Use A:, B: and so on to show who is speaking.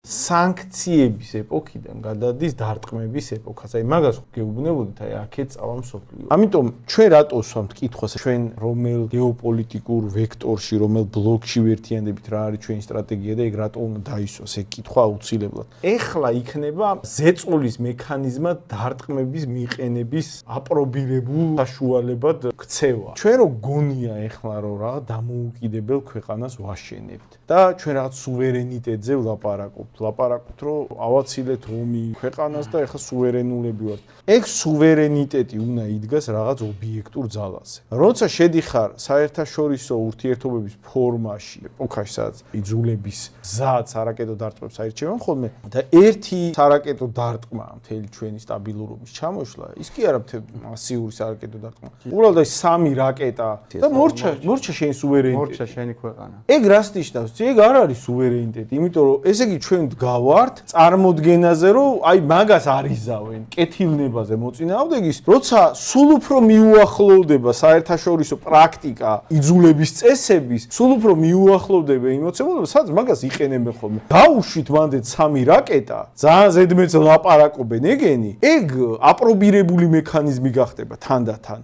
A: სანქციების ეპოქიდან გადადის დარტყმების ეპოქას. აი მაგას გეუბნებოდით, აი აქეთ წავა მსოფლიო. ამიტომ ჩვენ რატო ვსვამთ კითხვას, ჩვენ რომელ გეოპოლიტიკურ ვექტორში, რომელ ბლოკში ვერთიანდებით რა არის ჩვენი სტრატეგია და ეგ რატო უნდა დაისვას, ეგ კითხვა აუცილებლად. ეხლა იქნება ზეწოლის მექანიზმად დარტყმების მიყენების აპრობირებულ საშუალებად ქცევა. ჩვენ რო გონია ეხლა რომ რა დამოუკიდებელ ქვეყანას ვაშენებთ და ჩვენ რაღაც სუვერენიტეტზე ვლაპარაკობთ, რომ ავაცილეთ ომი ქვეყანას და ეხლა სუვერენულები ვართ. ეგ სუვერენიტეტი უნდა იდგას რაღაც ობიექტურ ძალაზე. როცა შედიხარ საერთაშორისო ურთიერთობების ფორმაში, ეპოქაში, სადაც იძულების გზაც არაკეტო დარტყმებს აირჩევენ ხოლმე და ერთი არაკეტო დარტყმა მთელი ჩვენი სტაბილურობის ჩამოშლა, ის კი არა მასიური არაკეტო დარტყმა. უბრალოდ აი 3 რაკეტა და მორჩა შენი სუვერენიტეტი.
B: მორჩა შენი ქვეყანა.
A: ეგ რას ნიშნავს? ეგ არ არის სუვერენიტეტი, იმიტომ რომ ესე იგი ჩვენ ვდგავართ წარმოდგენაზე, რომ აი მაგას არიზავენ კეთილნებაზე მოწინააღმდეგის, როცა სულ უფრო მიუახლოვდება საერთაშორისო პრაქტიკა იძულების წესების, სულ უფრო მიუახლოვდება იმ მოცემულობას, სადაც მაგას იყენებენ ხოლმე. დაუშვით მანდ 3 რაკეტა, ძალიან ზედმეტს ლაპარაკობენ ეგენი, ეგ აპრობირებული მექანიზმი გახდება თანდათან.